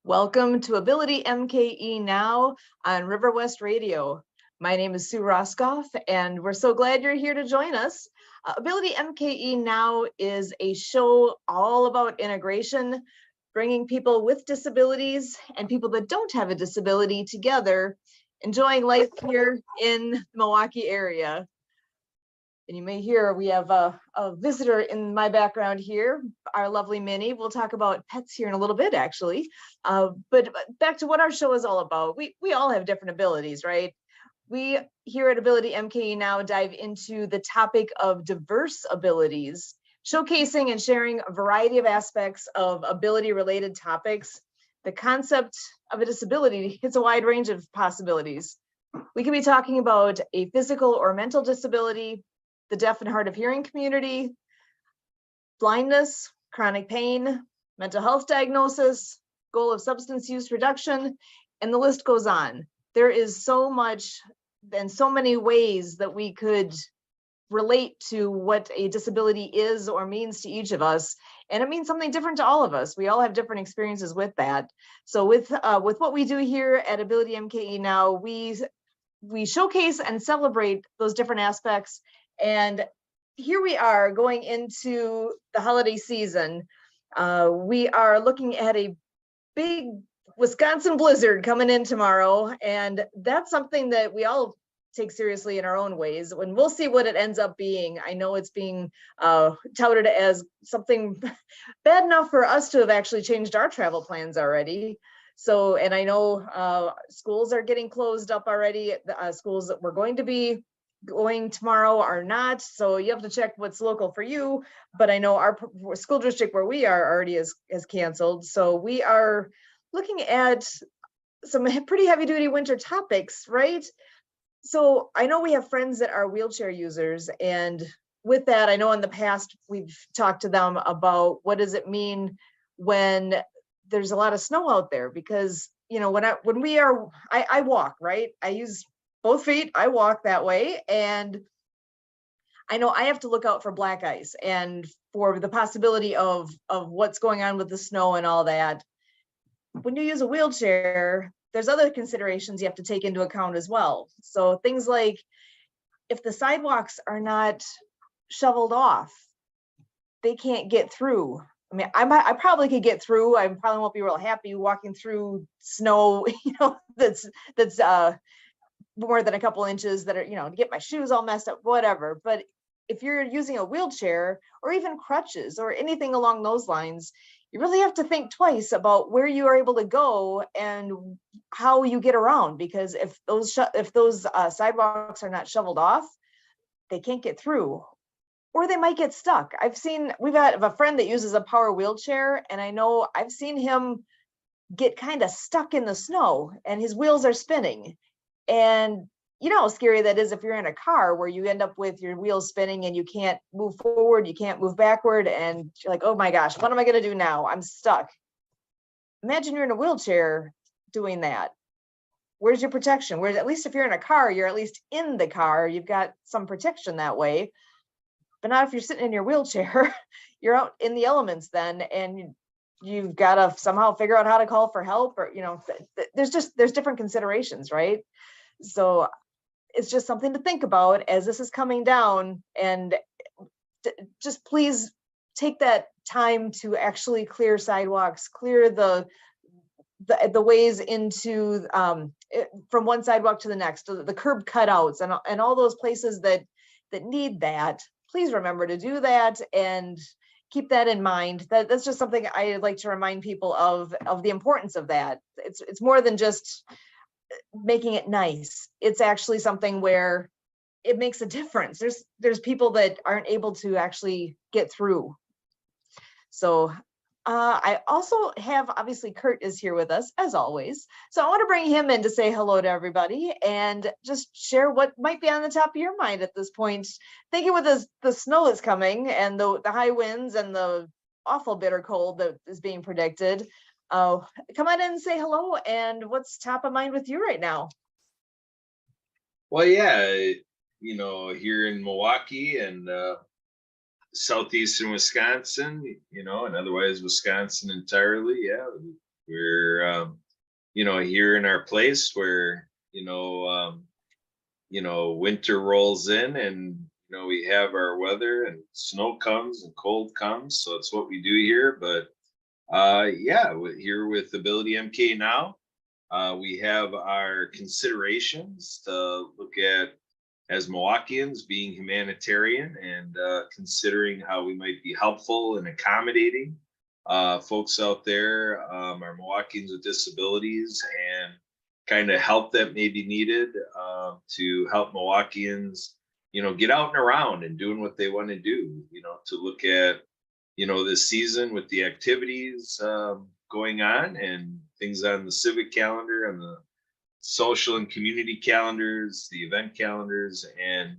Welcome to Ability MKE Now on River West Radio. My name is Sue Roskopf, and we're so glad you're here to join us. Ability MKE Now is a show all about integration, bringing people with disabilities and people that don't have a disability together, enjoying life here in the Milwaukee area. And you may hear we have a visitor in my background here, our lovely Minnie. We'll talk about pets here in a little bit, actually. But back to what our show is all about. We all have different abilities, right? We here at Ability MKE Now dive into the topic of diverse abilities, showcasing and sharing a variety of aspects of ability-related topics. The concept of a disability hits a wide range of possibilities. We could be talking about a physical or mental disability, the deaf and hard of hearing community, blindness, chronic pain, mental health diagnosis, goal of substance use reduction, and the list goes on. There is so much and so many ways that we could relate to what a disability is or means to each of us. And it means something different to all of us. We all have different experiences with that. So with what we do here at Ability MKE Now, we showcase and celebrate those different aspects. And here we are going into the holiday season. We are looking at a big Wisconsin blizzard coming in tomorrow. And that's something that we all take seriously in our own ways. And we'll see what it ends up being. I know it's being touted as something bad enough for us to have actually changed our travel plans already. So, and I know schools are getting closed up already. Schools that we're going to be going tomorrow are not, so you have to check what's local for you. But I know our school district where we are already is canceled, so we are looking at some pretty heavy duty winter topics, right? So I know we have friends that are wheelchair users, and with that, I know in the past we've talked to them about what does it mean when there's a lot of snow out there, because you know when I walk, right? I use both feet, I walk that way, and I know I have to look out for black ice and for the possibility of what's going on with the snow and all that. When you use a wheelchair, there's other considerations you have to take into account as well. So things like if the sidewalks are not shoveled off, they can't get through. I mean, I probably could get through. I probably won't be real happy walking through snow, that's more than a couple inches that are, to get my shoes all messed up, whatever. But if you're using a wheelchair or even crutches or anything along those lines, you really have to think twice about where you are able to go and how you get around, because if those sidewalks are not shoveled off, they can't get through, or they might get stuck. We've had a friend that uses a power wheelchair, and I know I've seen him get kind of stuck in the snow and his wheels are spinning. And you know how scary that is if you're in a car where you end up with your wheels spinning and you can't move forward, you can't move backward, and you're like, oh my gosh, what am I going to do now? I'm stuck. Imagine you're in a wheelchair doing that. Where's your protection? Whereas at least if you're in a car, you're at least in the car, you've got some protection that way. But not if you're sitting in your wheelchair. You're out in the elements then, and you've got to somehow figure out how to call for help, or there's different considerations, right? So it's just something to think about as this is coming down, and just please take that time to actually clear sidewalks, clear the ways into from one sidewalk to the next, the curb cutouts and all those places that need that. Please remember to do that and keep that in mind. That's just something I like to remind people of the importance of that. It's more than just making it nice. It's actually something where it makes a difference. There's people that aren't able to actually get through. So I also have, obviously Kurt is here with us as always. So I want to bring him in to say hello to everybody and just share what might be on the top of your mind at this point. Thinking with the snow that's coming and the high winds and the awful bitter cold that is being predicted. Come on in and say hello, and what's top of mind with you right now? Well, yeah, here in Milwaukee and southeastern Wisconsin, and otherwise Wisconsin entirely, yeah, We're, here in our place where, winter rolls in and, we have our weather and snow comes and cold comes. So it's what we do here. But here with Ability MK Now, we have our considerations to look at as Milwaukeeans being humanitarian and considering how we might be helpful and accommodating folks out there, our Milwaukeeans with disabilities, and kind of help that may be needed to help Milwaukeeans, get out and around and doing what they want to do, to look at, this season with the activities going on and things on the civic calendar and the social and community calendars, the event calendars, and,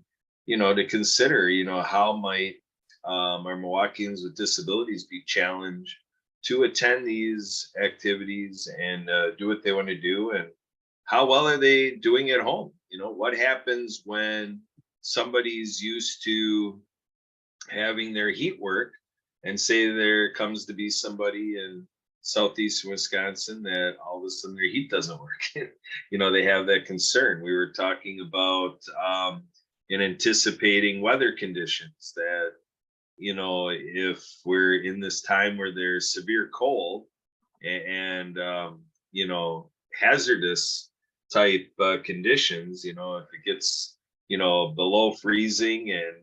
to consider, how might our Milwaukeeans with disabilities be challenged to attend these activities and do what they want to do, and how well are they doing at home? What happens when somebody's used to having their heat work, and say there comes to be somebody in southeastern Wisconsin that all of a sudden their heat doesn't work. They have that concern. We were talking about in anticipating weather conditions that, if we're in this time where there's severe cold and hazardous type conditions, if it gets, below freezing and,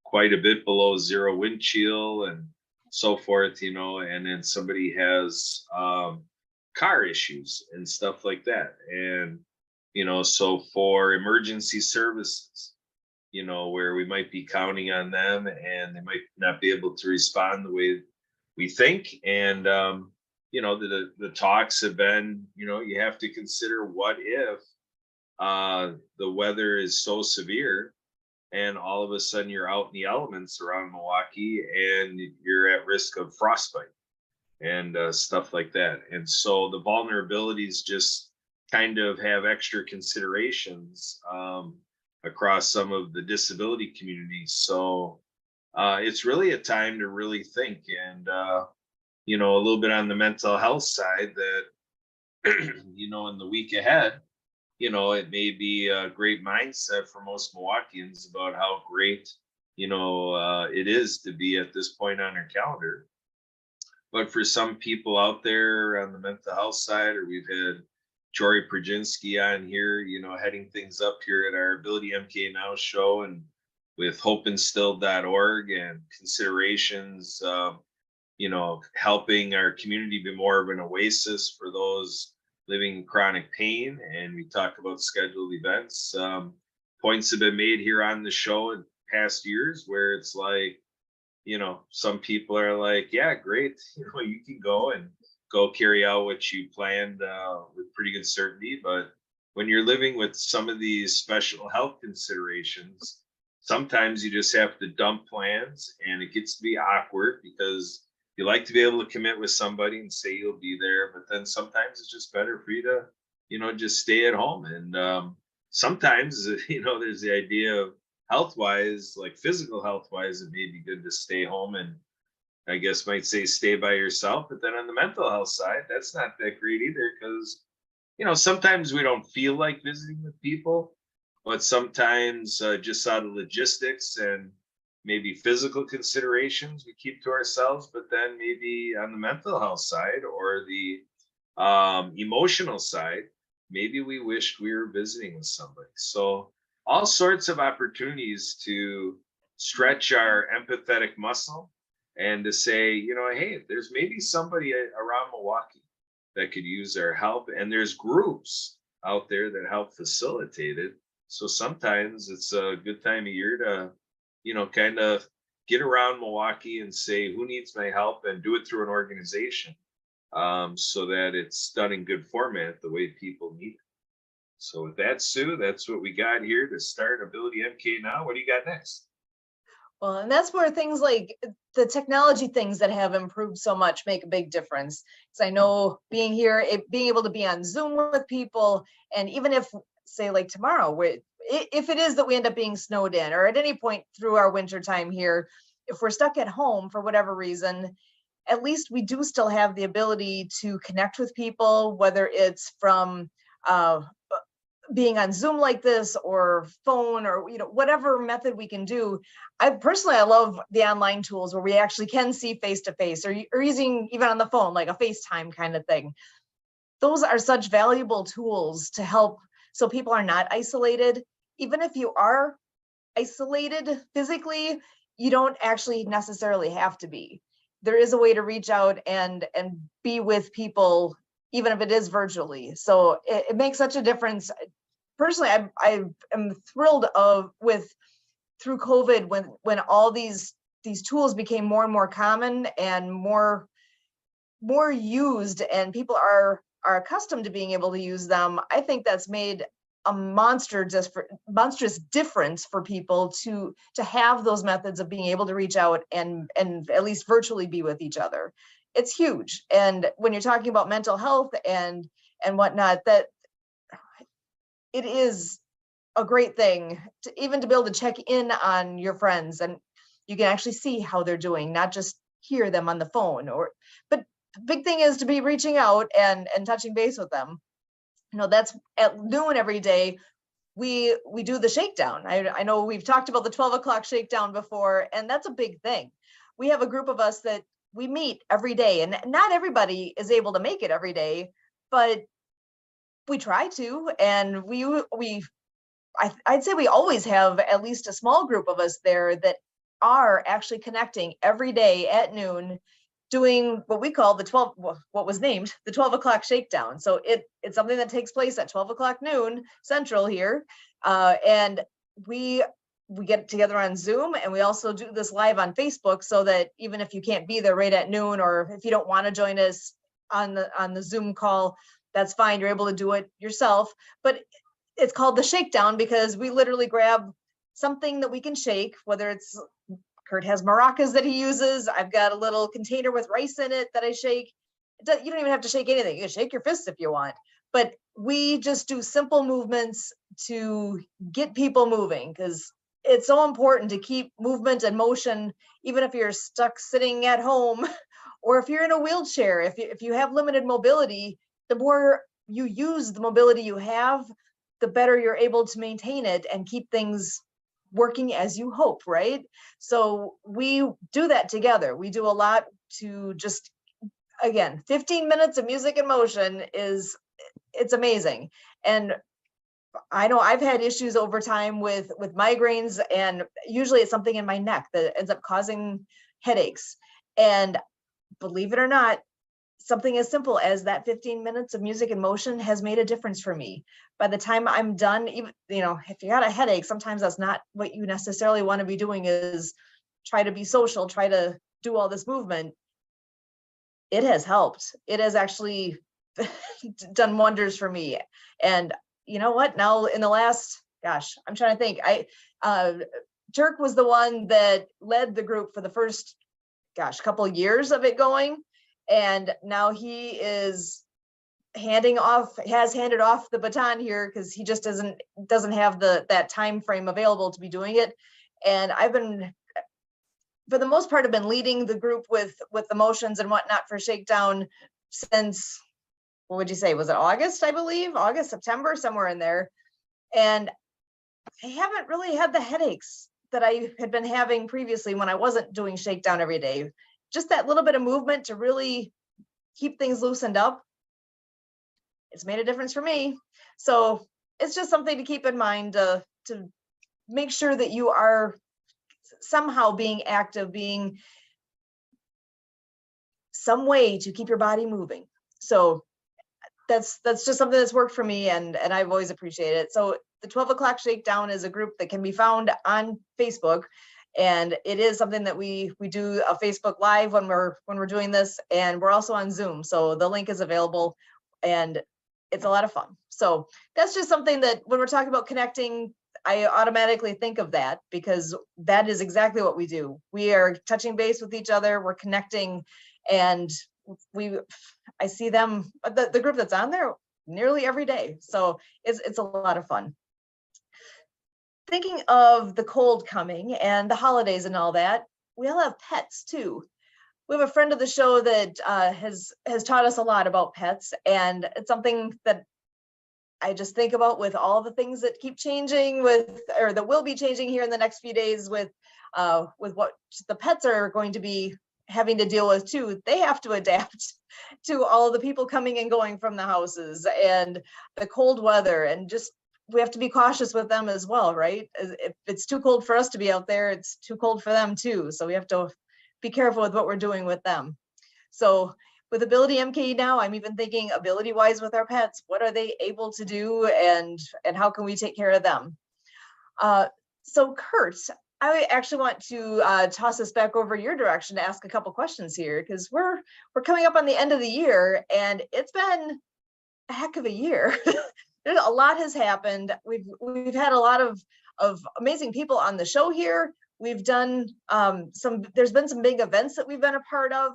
quite a bit below zero wind chill and so forth, and then somebody has car issues and stuff like that. And, so for emergency services, where we might be counting on them and they might not be able to respond the way we think. And, the talks have been, you have to consider what if the weather is so severe and all of a sudden you're out in the elements around Milwaukee and you're at risk of frostbite and stuff like that. And so the vulnerabilities just kind of have extra considerations across some of the disability communities. So it's really a time to really think and, a little bit on the mental health side that, in the week ahead, it may be a great mindset for most Milwaukeeans about how great, it is to be at this point on our calendar. But for some people out there on the mental health side, or we've had Jory Prajinski on here, heading things up here at our Ability MK Now show and with hopeinstilled.org and considerations, helping our community be more of an oasis for those living in chronic pain. And we talk about scheduled events. Points have been made here on the show in past years where it's like, some people are like, yeah, great. You can go and go carry out what you planned with pretty good certainty. But when you're living with some of these special health considerations, sometimes you just have to dump plans and it gets to be awkward because you like to be able to commit with somebody and say you'll be there, but then sometimes it's just better for you to, just stay at home. And sometimes, there's the idea of health-wise, like physical health-wise, it may be good to stay home and I guess might say stay by yourself. But then on the mental health side, that's not that great either because, sometimes we don't feel like visiting with people, but sometimes just out of logistics and maybe physical considerations we keep to ourselves, but then maybe on the mental health side or the emotional side, maybe we wished we were visiting with somebody. So all sorts of opportunities to stretch our empathetic muscle and to say, hey, there's maybe somebody around Milwaukee that could use our help. And there's groups out there that help facilitate it. So sometimes it's a good time of year to kind of get around Milwaukee and say, who needs my help, and do it through an organization so that it's done in good format the way people need it. So with that, Sue, that's what we got here to start Ability MK Now. What do you got next? Well, and that's where things like the technology things that have improved so much make a big difference. Because I know being here, being able to be on Zoom with people, and even if, say, like tomorrow, if it is that we end up being snowed in, or at any point through our winter time here, if we're stuck at home for whatever reason, at least we do still have the ability to connect with people, whether it's from being on Zoom like this or phone or, whatever method we can do. I love the online tools where we actually can see face to face, or using even on the phone, like a FaceTime kind of thing. Those are such valuable tools to help so people are not isolated. Even if you are isolated physically, you don't actually necessarily have to be. There is a way to reach out and be with people, even if it is virtually. So it makes such a difference. Personally, I am thrilled through COVID, when all these tools became more and more common and more used, and people are accustomed to being able to use them. I think that's made a monstrous difference for people to have those methods of being able to reach out and at least virtually be with each other. It's huge. And when you're talking about mental health and whatnot, that it is a great thing to even to be able to check in on your friends, and you can actually see how they're doing, not just hear them on the phone. But the big thing is to be reaching out and touching base with them. That's at noon every day. We do the shakedown. I know we've talked about the 12 o'clock shakedown before, and that's a big thing. We have a group of us that we meet every day, and not everybody is able to make it every day, but we try to, and I'd say we always have at least a small group of us there that are actually connecting every day at noon, doing what we call what was named the 12 o'clock shakedown. So it's something that takes place at 12 o'clock noon Central here. And we get together on Zoom, and we also do this live on Facebook, so that even if you can't be there right at noon, or if you don't want to join us on the Zoom call, that's fine. You're able to do it yourself. But it's called the shakedown because we literally grab something that we can shake, whether it's Kurt has maracas that he uses. I've got a little container with rice in it that I shake. You don't even have to shake anything. You can shake your fists if you want. But we just do simple movements to get people moving, because it's so important to keep movement and motion, even if you're stuck sitting at home, or if you're in a wheelchair. If you have limited mobility, the more you use the mobility you have, the better you're able to maintain it and keep things working as you hope, right? So we do that together. We do a lot to just, again, 15 minutes of music and motion it's amazing. And I know I've had issues over time with migraines, and usually it's something in my neck that ends up causing headaches. And believe it or not, something as simple as that 15 minutes of music and motion has made a difference for me. By the time I'm done, even, if you got a headache, sometimes that's not what you necessarily want to be doing, is try to be social, try to do all this movement. It has helped. It has actually done wonders for me. And you know what? Now in the last, I'm trying to think. Turk was the one that led the group for the first, couple of years of it going. And now he is has handed off the baton here, because he just doesn't have that time frame available to be doing it. And I've been, for the most part, have been leading the group with the motions and whatnot for Shakedown since, what would you say, was it August? I believe August, September, somewhere in there. And I haven't really had the headaches that I had been having previously when I wasn't doing Shakedown every day. Just that little bit of movement to really keep things loosened up. It's made a difference for me. So it's just something to keep in mind, to make sure that you are somehow being active, being some way to keep your body moving. So that's just something that's worked for me, and I've always appreciated it. So the 12 o'clock Shakedown is a group that can be found on Facebook. And it is something that we do a Facebook Live when we're doing this, and we're also on Zoom. So the link is available, and it's a lot of fun. So that's just something that when we're talking about connecting, I automatically think of that, because that is exactly what we do. We are touching base with each other, we're connecting, and I see them, the group that's on there, nearly every day. So it's a lot of fun. Thinking of the cold coming and the holidays and all that, we all have pets too. we have a friend of the show that has taught us a lot about pets, and it's something that I just think about with all the things that keep changing or that will be changing here in the next few days with what the pets are going to be having to deal with too. They have to adapt to all the people coming and going from the houses and the cold weather, and just we have to be cautious with them as well, right? If it's too cold for us to be out there, it's too cold for them too. So we have to be careful with what we're doing with them. So with Ability MKE Now, I'm even thinking ability wise with our pets, what are they able to do, and how can we take care of them? So Kurt, I actually want to toss this back over your direction to ask a couple questions here, because we're coming up on the end of the year, and it's been a heck of a year. A lot has happened. We've had a lot of amazing people on the show here. We've done there's been some big events that we've been a part of.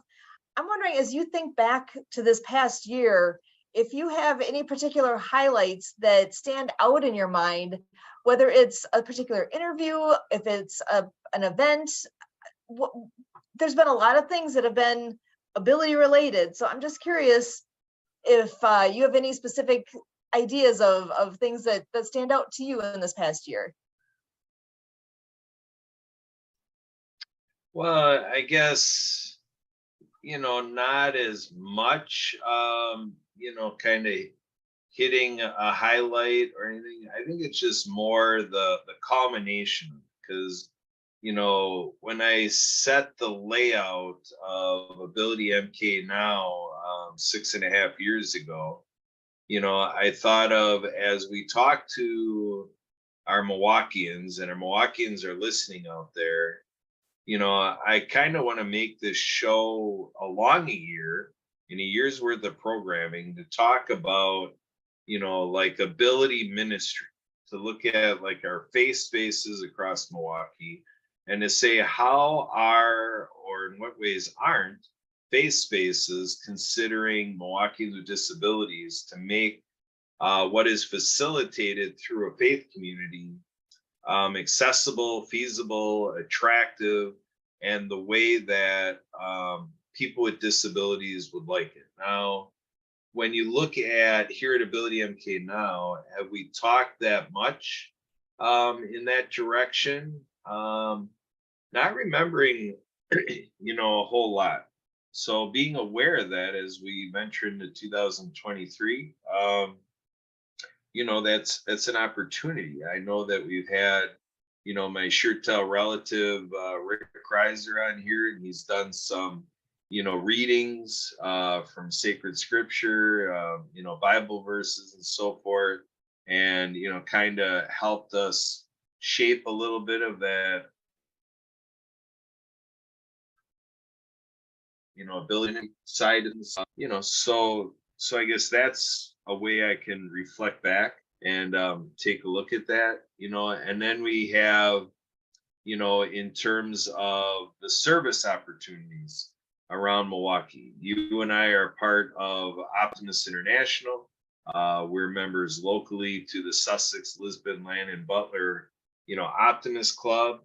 I'm wondering, as you think back to this past year, if you have any particular highlights that stand out in your mind, whether it's a particular interview, if it's an event. There's been a lot of things that have been ability related. So I'm just curious if you have any specific ideas of things that stand out to you in this past year. Well, I guess, not as much, kind of hitting a highlight or anything. I think it's just more the culmination, because, when I set the layout of Ability MK Now 6.5 years ago, I thought of, as we talk to our Milwaukeeans, and our Milwaukeeans are listening out there, I kind of want to make this show along a year, in a year's worth of programming, to talk about, like ability ministry, to look at like our faith spaces across Milwaukee, and to say how are, or in what ways aren't, faith spaces considering Milwaukeeans with disabilities to make what is facilitated through a faith community accessible, feasible, attractive, and the way that people with disabilities would like it. Now, when you look at here at Ability MK Now, have we talked that much in that direction? Not remembering, a whole lot. So being aware of that as we venture into 2023, that's an opportunity. I know that we've had, my Schertel relative, Rick Kreiser, on here, and he's done some, readings from sacred scripture, Bible verses and so forth, and, kind of helped us shape a little bit of that, ability side of the, so I guess that's a way I can reflect back and take a look at that, and then we have, in terms of the service opportunities around Milwaukee. You and I are part of Optimist International. We're members locally to the Sussex, Lisbon, Land, and Butler, Optimist Club.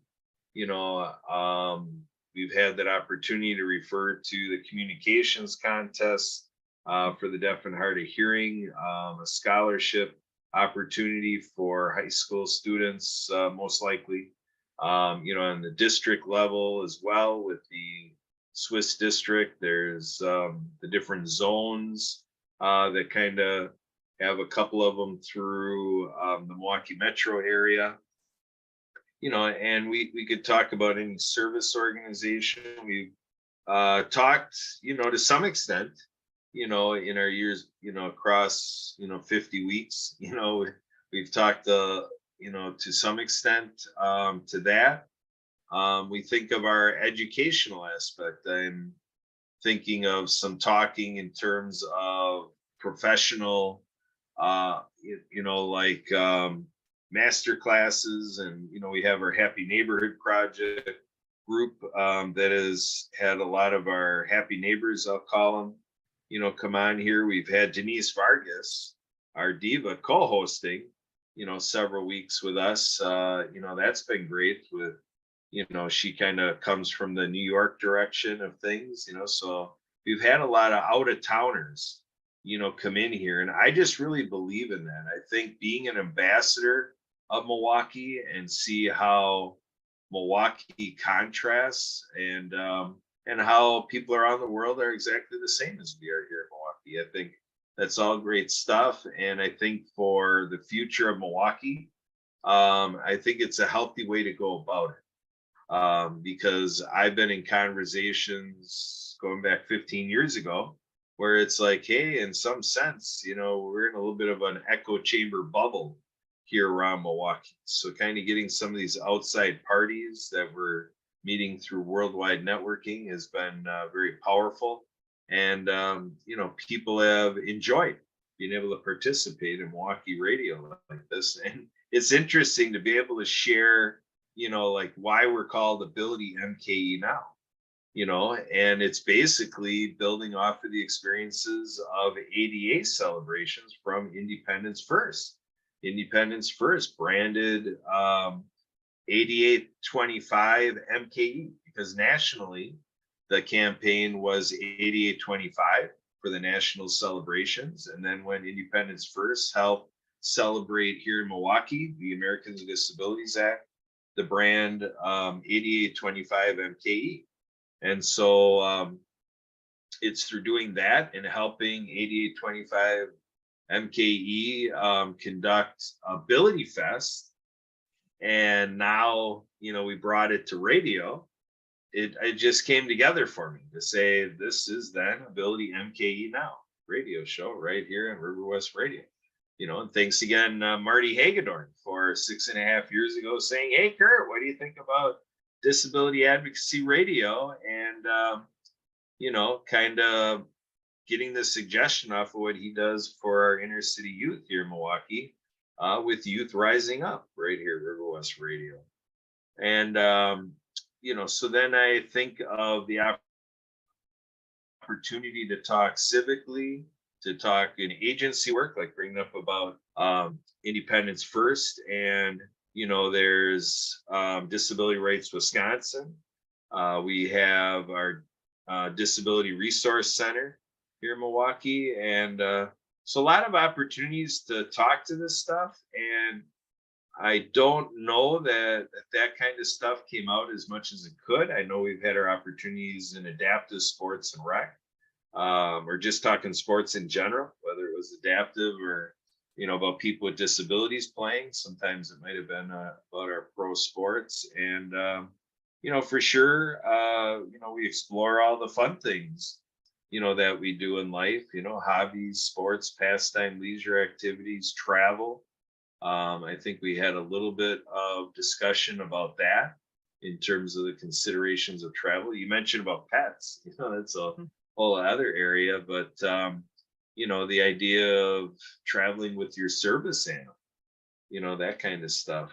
We've had that opportunity to refer to the communications contest for the deaf and hard of hearing, a scholarship opportunity for high school students, most likely, on the district level as well with the Swiss district. There's the different zones that kind of have a couple of them through the Milwaukee metro area. And we could talk about any service organization. We've talked, to some extent, in our years, across, 50 weeks, we've talked, to some extent to that. We think of our educational aspect. I'm thinking of some talking in terms of professional, like master classes, and we have our Happy Neighborhood Project group that has had a lot of our happy neighbors, I'll call them, come on here. We've had Denise Vargas, our diva, co-hosting, several weeks with us. That's been great with she kind of comes from the New York direction of things, so we've had a lot of out of towners, come in here. And I just really believe in that. I think being an ambassador of Milwaukee and see how Milwaukee contrasts and how people around the world are exactly the same as we are here in Milwaukee. I think that's all great stuff. And I think for the future of Milwaukee, I think it's a healthy way to go about it. Because I've been in conversations going back 15 years ago where it's like, hey, in some sense, we're in a little bit of an echo chamber bubble here around Milwaukee. So kind of getting some of these outside parties that we're meeting through worldwide networking has been very powerful. And, people have enjoyed being able to participate in Milwaukee radio like this. And it's interesting to be able to share, like why we're called Ability MKE Now, and it's basically building off of the experiences of ADA celebrations from Independence First. Independence First branded 8825 MKE because nationally the campaign was 8825 for the national celebrations. And then when Independence First helped celebrate here in Milwaukee, the Americans with Disabilities Act, the brand 8825 MKE. And so it's through doing that and helping 8825 MKE conduct Ability Fest. And now, we brought it to radio. It just came together for me to say, this is then Ability MKE Now radio show right here on River West Radio. And thanks again, Marty Hagedorn, for 6.5 years ago saying, hey, Kurt, what do you think about disability advocacy radio? And, kind of getting the suggestion off of what he does for our inner city youth here in Milwaukee with Youth Rising Up right here at River West Radio. And, so then I think of the opportunity to talk civically, to talk in agency work, like bringing up about Independence First. And, there's Disability Rights Wisconsin. We have our Disability Resource Center here in Milwaukee. And so a lot of opportunities to talk to this stuff. And I don't know that kind of stuff came out as much as it could. I know we've had our opportunities in adaptive sports and rec, or just talking sports in general, whether it was adaptive or, about people with disabilities playing. Sometimes it might have been about our pro sports. And, for sure, we explore all the fun things, that we do in life, hobbies, sports, pastime, leisure activities, travel. I think we had a little bit of discussion about that in terms of the considerations of travel. You mentioned about pets, that's a whole other area, but, the idea of traveling with your service animal, that kind of stuff.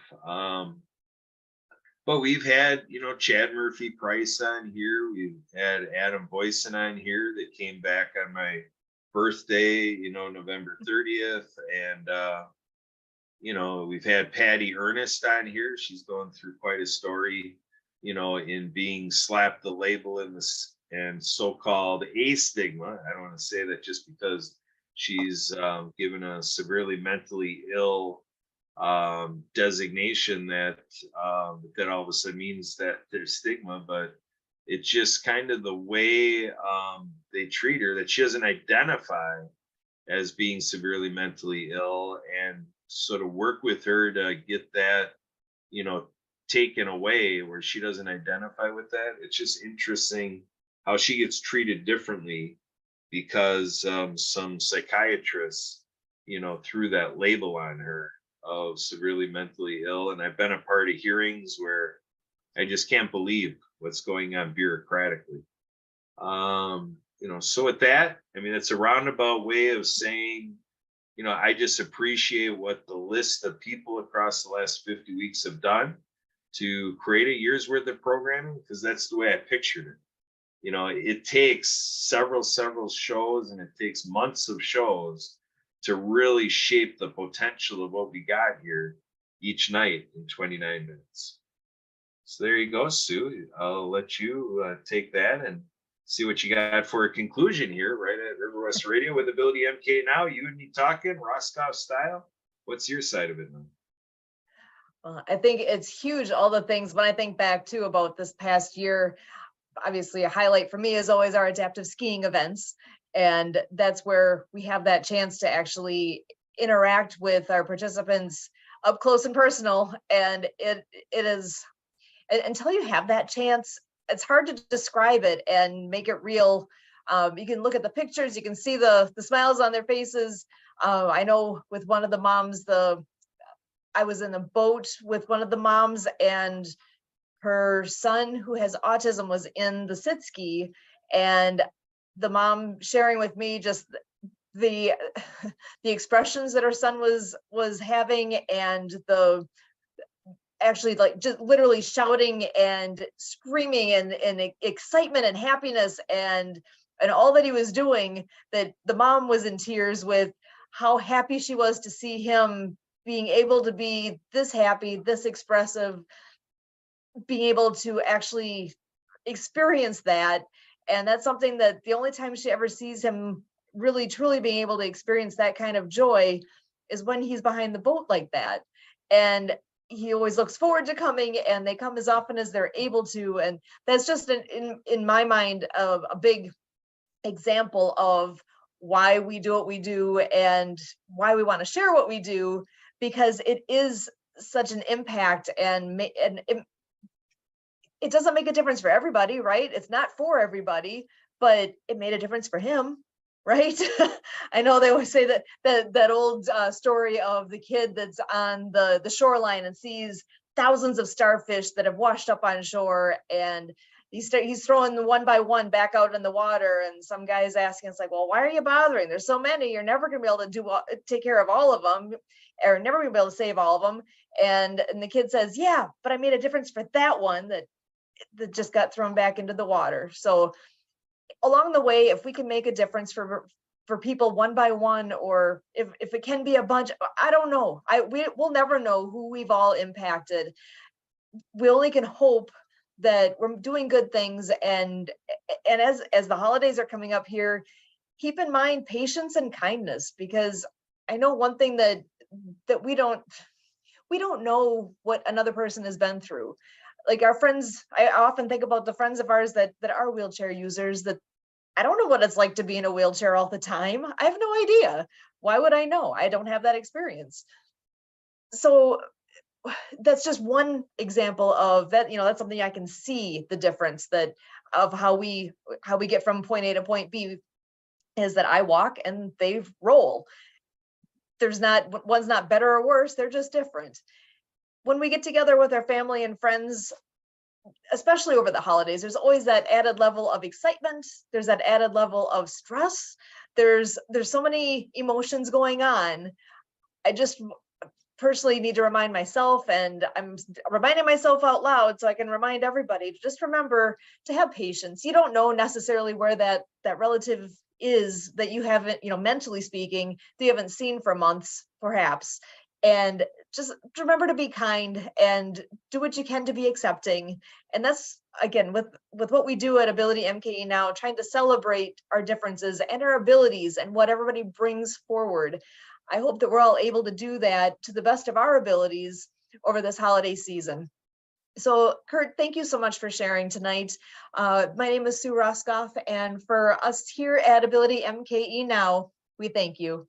But we've had, Chad Murphy Price on here. We've had Adam Boyson on here that came back on my birthday, November 30th. And, we've had Patty Ernest on here. She's going through quite a story, in being slapped the label in this and so-called a stigma. I don't want to say that just because she's given a severely mentally ill designation that all of a sudden means that there's stigma, but it's just kind of the way they treat her, that she doesn't identify as being severely mentally ill, and sort of work with her to get that, taken away where she doesn't identify with that. It's just interesting how she gets treated differently because some psychiatrists, threw that label on her of severely mentally ill. And I've been a part of hearings where I just can't believe what's going on bureaucratically. So with that, it's a roundabout way of saying, I just appreciate what the list of people across the last 50 weeks have done to create a year's worth of programming, because that's the way I pictured it. It takes several shows, and it takes months of shows to really shape the potential of what we got here each night in 29 minutes. So there you go, Sue. I'll let you take that and see what you got for a conclusion here, right at River West Radio with Ability MK Now. You and me talking, Roskopf style. What's your side of it, man? I think it's huge, all the things. When I think back too about this past year, obviously a highlight for me is always our adaptive skiing events. And that's where we have that chance to actually interact with our participants up close and personal. And it is, until you have that chance, it's hard to describe it and make it real. You can look at the pictures, you can see the smiles on their faces. I know with one of the moms, I was in a boat with one of the moms, and her son who has autism was in the sit ski, and the mom sharing with me just the the expressions that her son was having, and the actually like just literally shouting and screaming and excitement and happiness and all that he was doing, that the mom was in tears with how happy she was to see him being able to be this happy, this expressive, being able to actually experience that. And that's something that the only time she ever sees him really truly being able to experience that kind of joy is when he's behind the boat like that. And he always looks forward to coming, and they come as often as they're able to. And that's just in my mind a big example of why we do what we do and why we want to share what we do, because it is such an impact, and it doesn't make a difference for everybody, right? It's not for everybody, but it made a difference for him, right? I know they always say that old story of the kid that's on the shoreline and sees thousands of starfish that have washed up on shore, and he's throwing the one by one back out in the water, and some guy's asking, it's like, well, why are you bothering? There's so many, you're never gonna be able to take care of all of them, or never gonna be able to save all of them. And the kid says, yeah, but I made a difference for that one that just got thrown back into the water. So along the way, if we can make a difference for people one by one, or if it can be a bunch, I don't know. We'll never know who we've all impacted. We only can hope that we're doing good things. And as the holidays are coming up here, keep in mind patience and kindness, because I know one thing that we don't know what another person has been through. Like our friends, I often think about the friends of ours that are wheelchair users, that I don't know what it's like to be in a wheelchair all the time. I have no idea. Why would I know? I don't have that experience. So that's just one example of that. That's something I can see the difference that of how we get from point A to point B, is that I walk and they roll. One's not better or worse. They're just different. When we get together with our family and friends, especially over the holidays, there's always that added level of excitement. There's that added level of stress. There's so many emotions going on. I just personally need to remind myself, and I'm reminding myself out loud so I can remind everybody to just remember to have patience. You don't know necessarily where that relative is that you haven't, mentally speaking, that you haven't seen for months, perhaps. And just remember to be kind and do what you can to be accepting. And that's, again, with what we do at Ability MKE Now, trying to celebrate our differences and our abilities and what everybody brings forward. I hope that we're all able to do that to the best of our abilities over this holiday season. So Kurt, thank you so much for sharing tonight. My name is Sue Roskopf, and for us here at Ability MKE Now, we thank you.